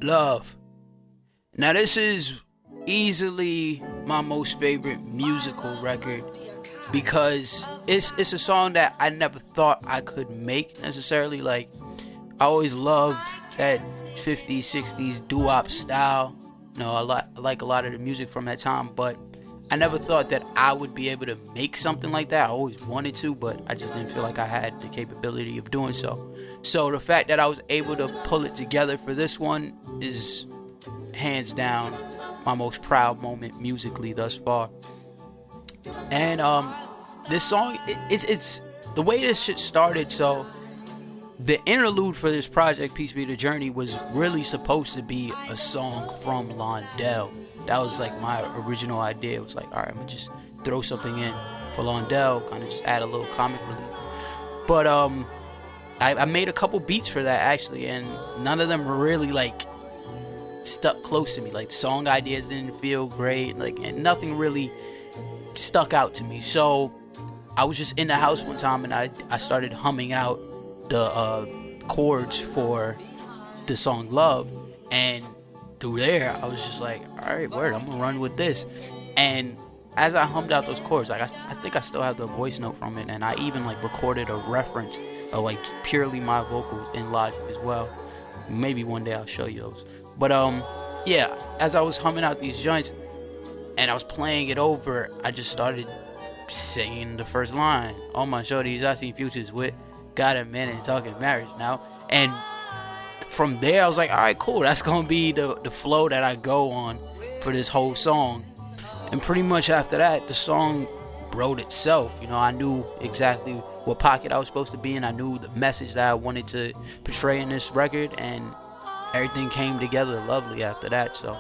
Love. Now this is easily my most favorite musical record because it's a song that I never thought I could make necessarily. Like, I always loved that 50s, 60s doo-wop style. I like a lot of the music from that time, but I never thought that I would be able to make something like that. I always wanted to, but I just didn't feel like I had the capability of doing so. So the fact that I was able to pull it together for this one is hands down my most proud moment musically thus far. And this song, it's the way this shit started. So the interlude for this project, Peace Be the Journey, was really supposed to be a song from Londell. That was like my original idea. It was like, all right, I'm gonna just throw something in for Londell, kind of just add a little comic relief. But I made a couple beats for that actually, and none of them really like stuck close to me. Like, song ideas didn't feel great, like, and nothing really stuck out to me. So I was just in the house one time and I started humming out the chords for the song Love, and through there I was just like, all right, word, I'm gonna run with this. And as I hummed out those chords, like, I think I still have the voice note from it, and I even like recorded a reference of like purely my vocals in Logic as well. Maybe one day I'll show you those. But yeah, as I was humming out these joints and I was playing it over, I just started singing the first line. All my shorties I see futures with, got a man and talking marriage now. And from there I was like, all right, cool, that's gonna be the flow that I go on for this whole song. And pretty much after that, the song wrote itself. I knew exactly what pocket I was supposed to be in. I knew the message that I wanted to portray in this record, and everything came together lovely after that. So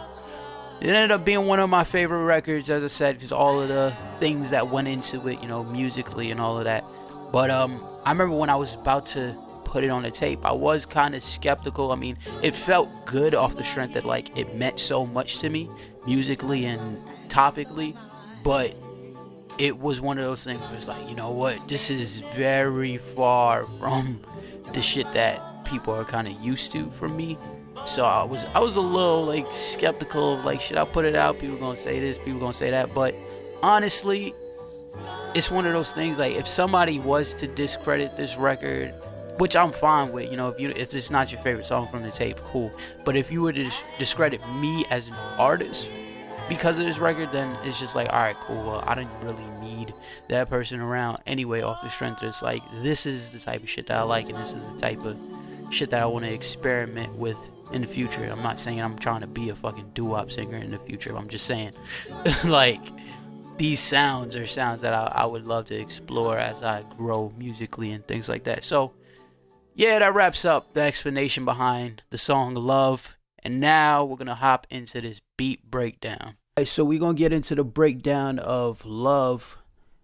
it ended up being one of my favorite records, as I said, because all of the things that went into it, musically and all of that. But I remember when I was about to put it on the tape, I was kind of skeptical. I mean, it felt good off the strength that like it meant so much to me musically and topically, but it was one of those things where it's like, you know what, this is very far from the shit that people are kind of used to from me. So I was a little like skeptical of like, should I put it out? People gonna say this, people gonna say that. But honestly, it's one of those things, like, if somebody was to discredit this record, which I'm fine with, if it's not your favorite song from the tape, cool. But if you were to discredit me as an artist because of this record, then it's just like, all right, cool, well, I didn't really need that person around anyway, off the strength that it's like, this is the type of shit that I like, and this is the type of shit that I want to experiment with in the future. I'm not saying I'm trying to be a fucking doo-wop singer in the future. I'm just saying, like, these sounds are sounds that I would love to explore as I grow musically and things like that. So yeah, that wraps up the explanation behind the song Love. And now we're going to hop into this beat breakdown. Alright, so we're going to get into the breakdown of Love.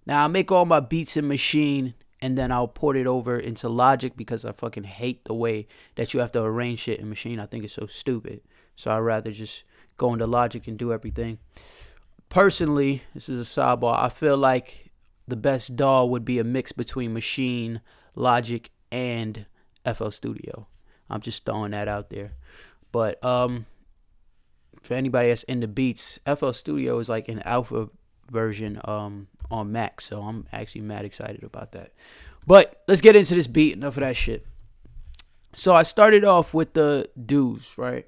Now, I make all my beats in Machine, and then I'll port it over into Logic because I fucking hate the way that you have to arrange shit in Machine. I think it's so stupid. So I'd rather just go into Logic and do everything. Personally, this is a sidebar, I feel like the best DAW would be a mix between Machine, Logic, and FL Studio. I'm just throwing that out there. But for anybody that's into beats, FL Studio is like an alpha version on Mac, so I'm actually mad excited about that. But let's get into this beat. Enough of that shit. So I started off with the do's, right?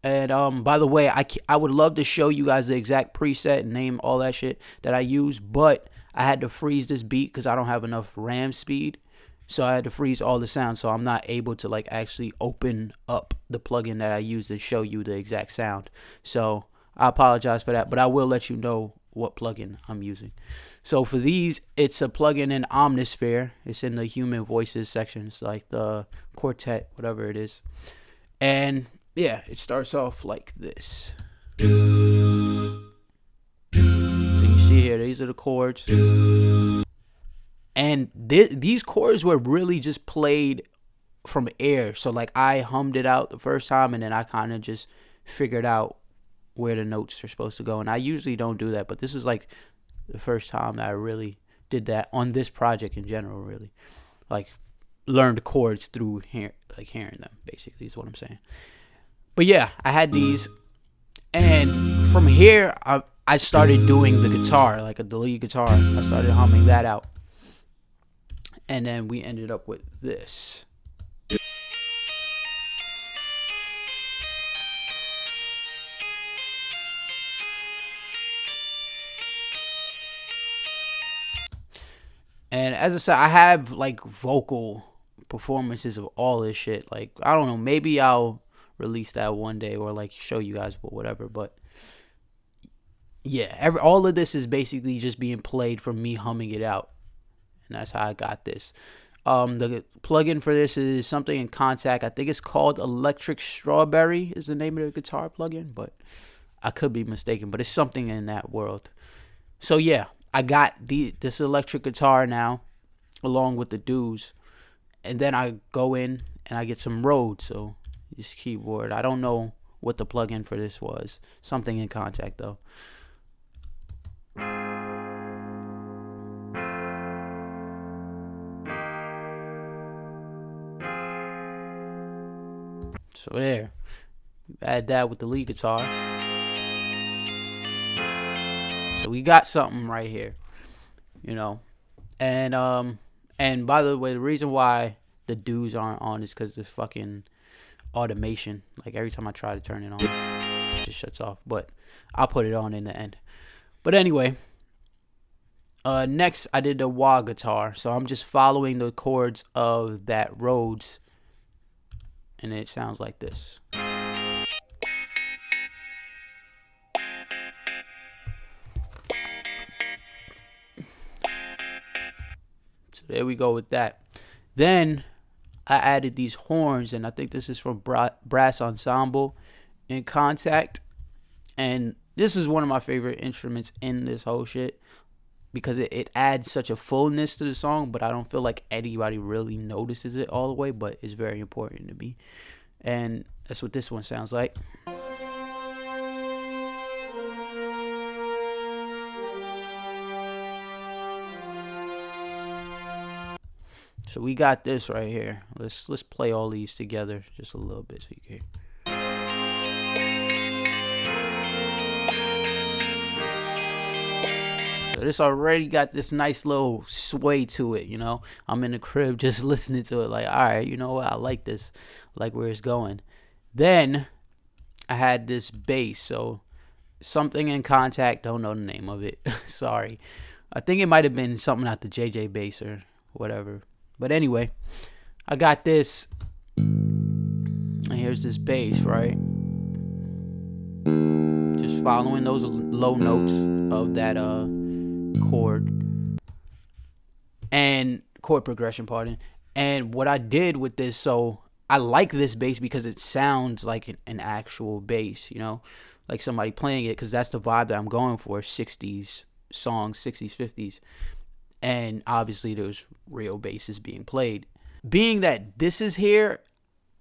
And by the way, I would love to show you guys the exact preset and name all that shit that I use, but I had to freeze this beat because I don't have enough RAM speed. So I had to freeze all the sound, so I'm not able to like actually open up the plugin that I use to show you the exact sound. So I apologize for that, but I will let you know what plugin I'm using. So for these, it's a plugin in Omnisphere. It's in the Human Voices section. It's like the quartet, whatever it is. And yeah, it starts off like this. So you see here, these are the chords. And these chords were really just played from air. So like I hummed it out the first time, and then I kind of just figured out where the notes are supposed to go. And I usually don't do that, but this is like the first time that I really did that on this project in general, really. Like learned chords through hearing them, basically, is what I'm saying. But yeah, I had these, and from here I started doing the guitar, like the lead guitar. I started humming that out, and then we ended up with this. And as I said, I have like vocal performances of all this shit. Like, I don't know, maybe I'll release that one day or like show you guys, but whatever. But yeah, all of this is basically just being played from me humming it out, and that's how I got this. The plugin for this is something in Contact. I think it's called Electric Strawberry is the name of the guitar plugin, but I could be mistaken. But it's something in that world. So yeah, I got this electric guitar now, along with the dues, and then I go in and I get some Rhodes. So this keyboard, I don't know what the plugin for this was. Something in Contact though. So there, add that with the lead guitar. So we got something right here, you know. And by the way, the reason why the dues aren't on is because the fucking automation. Like every time I try to turn it on, it just shuts off. But I'll put it on in the end. But anyway, next I did the wah guitar. So I'm just following the chords of that Rhodes, and it sounds like this. So there we go with that. Then I added these horns, and I think this is from Brass Ensemble in Contact. And this is one of my favorite instruments in this whole shit because it adds such a fullness to the song, but I don't feel like anybody really notices it all the way, but it's very important to me. And that's what this one sounds like. So we got this right here. Let's play all these together just a little bit so you can hear. So this already got this nice little sway to it, you know. I'm in the crib just listening to it like, all right, you know what? I like this. I like where it's going. Then I had this bass. So something in Contact. Don't know the name of it. Sorry. I think it might have been something out the JJ bass or whatever. But anyway, I got this. And here's this bass, right? Just following those low notes of that chord and chord progression, pardon. And what I did with this, so I like this bass because it sounds like an actual bass, you know, like somebody playing it, because that's the vibe that I'm going for. 60s songs, 60s, 50s. And obviously there's real basses being played. Being that this is here,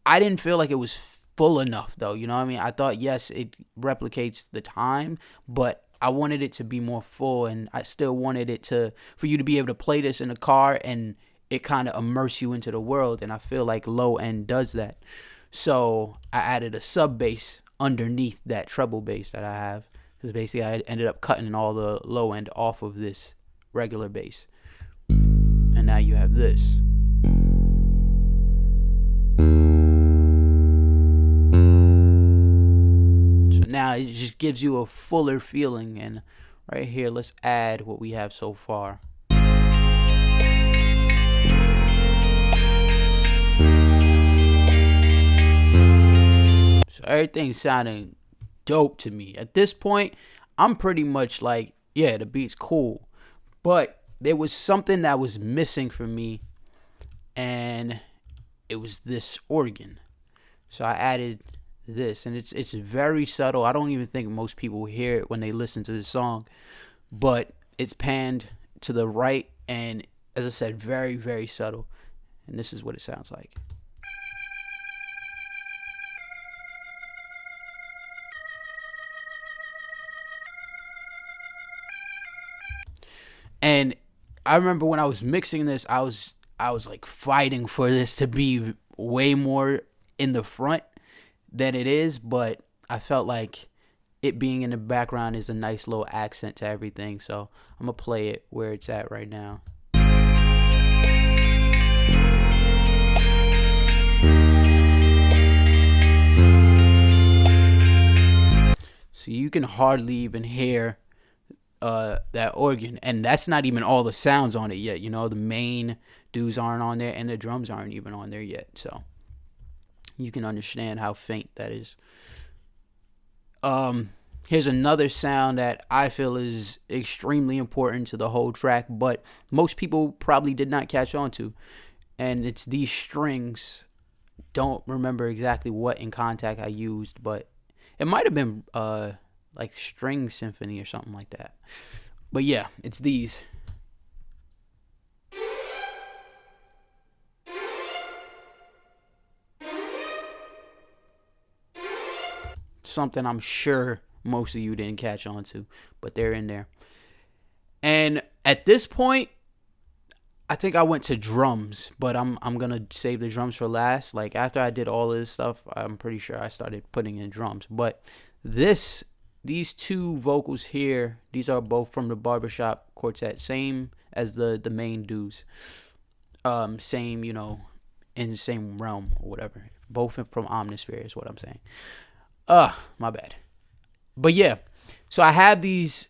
I didn't feel like it was full enough though, you know what I mean? I thought, yes, it replicates the time, but I wanted it to be more full, and I still wanted it for you to be able to play this in a car and it kind of immerse you into the world, and I feel like low end does that. So I added a sub bass underneath that treble bass that I have, because basically I ended up cutting all the low end off of this regular bass. And now you have this. So now it just gives you a fuller feeling. And right here, let's add what we have so far. So everything's sounding dope to me. At this point, I'm pretty much like, yeah, the beat's cool. But there was something that was missing for me, and it was this organ. So I added this, and it's very subtle. I don't even think most people hear it when they listen to the song, but it's panned to the right, and as I said, very, very subtle. And this is what it sounds like. And I remember when I was mixing this, I was like fighting for this to be way more in the front than it is, but I felt like it being in the background is a nice little accent to everything. So I'm gonna play it where it's at right now. So you can hardly even hear that organ, and that's not even all the sounds on it yet. You know, the main dudes aren't on there, and the drums aren't even on there yet. So you can understand how faint that is. Here's another sound that I feel is extremely important to the whole track, but most people probably did not catch on to, and it's these strings. Don't remember exactly what in Contact I used, but it might have been like String Symphony or something like that. But yeah, it's these. Something I'm sure most of you didn't catch on to, but they're in there. And at this point, I think I went to drums, but I'm gonna save the drums for last. Like after I did all this stuff, I'm pretty sure I started putting in drums. But these two vocals here, these are both from the Barbershop Quartet, same as the main dudes. Same, you know, in the same realm or whatever. Both from Omnisphere is what I'm saying. My bad. But yeah, so I have these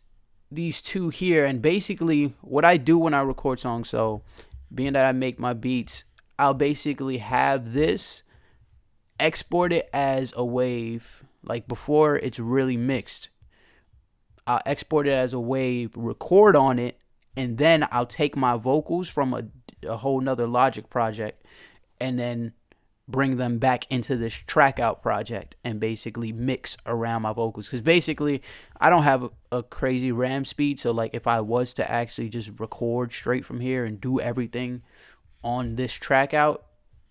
two here, and basically what I do when I record songs, so being that I make my beats, I'll basically have this, export it as a wave, like before it's really mixed. I'll export it as a wave, record on it, and then I'll take my vocals from a whole nother Logic project and then bring them back into this track out project and basically mix around my vocals. Because basically I don't have a crazy RAM speed, so like if I was to actually just record straight from here and do everything on this track out,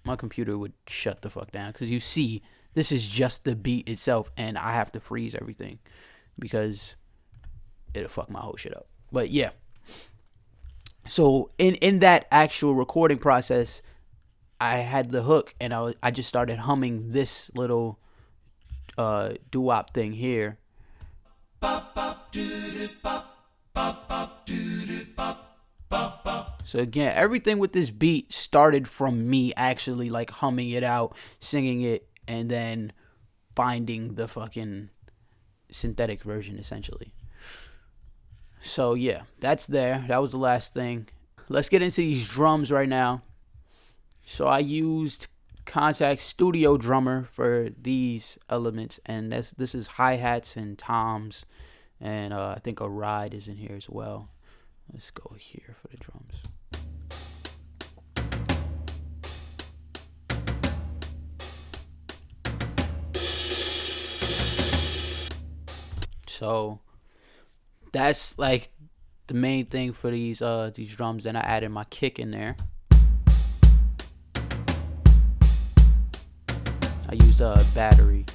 my computer would shut the fuck down. Because you see, this is just the beat itself, and I have to freeze everything because it'll fuck my whole shit up. But yeah, so in that actual recording process, I had the hook, and I just started humming this little doo-wop thing here. So again, everything with this beat started from me actually like humming it out, singing it, and then finding the fucking synthetic version essentially. So yeah, that's there. That was the last thing. Let's get into these drums right now. So I used Contact Studio Drummer for these elements, and this is hi-hats and toms, and I think a ride is in here as well. Let's go here for the drums. So that's like the main thing for these drums. Then I added my kick in there. I used a battery.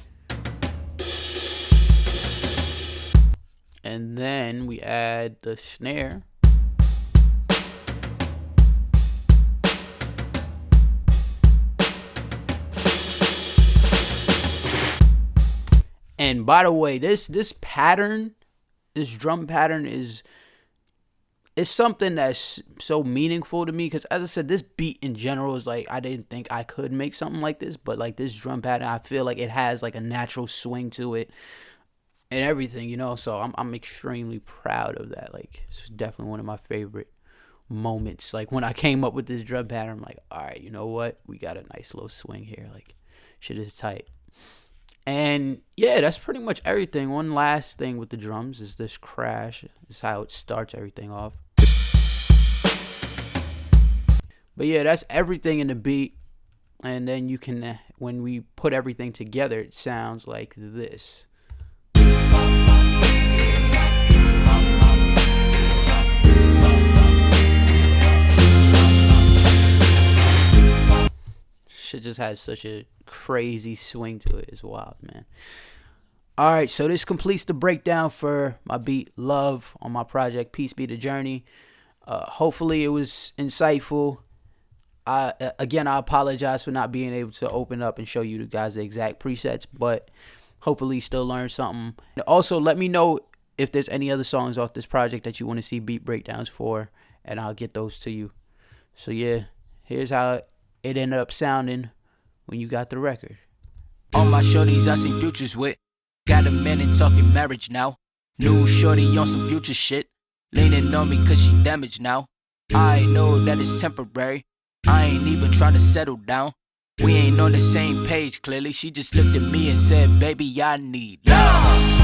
And then we add the snare. And by the way, this pattern, this drum pattern is something that's so meaningful to me, because as I said, this beat in general is like, I didn't think I could make something like this, but like this drum pattern, I feel like it has like a natural swing to it and everything, you know. So I'm extremely proud of that. Like it's definitely one of my favorite moments. Like when I came up with this drum pattern, I'm like, all right, you know what, we got a nice little swing here. Like shit is tight. And yeah, that's pretty much everything. One last thing with the drums is this crash. This is how it starts everything off. But yeah, that's everything in the beat. And then you can, when we put everything together, it sounds like this. Shit just has such a crazy swing to it. It's wild, man. All right, so this completes the breakdown for my beat Love on my project Peace Be the Journey. Hopefully it was insightful. Again, I apologize for not being able to open up and show you guys the exact presets, but hopefully you still learn something. And also, let me know if there's any other songs off this project that you want to see beat breakdowns for, and I'll get those to you. So yeah, here's how it ended up sounding when you got the record. All my shorties I seen futures with, got a man and talking marriage now. New shorty on some future shit, leaning on me cause she damaged now. I know that it's temporary, I ain't even trying to settle down. We ain't on the same page clearly, she just looked at me and said, baby, I need love.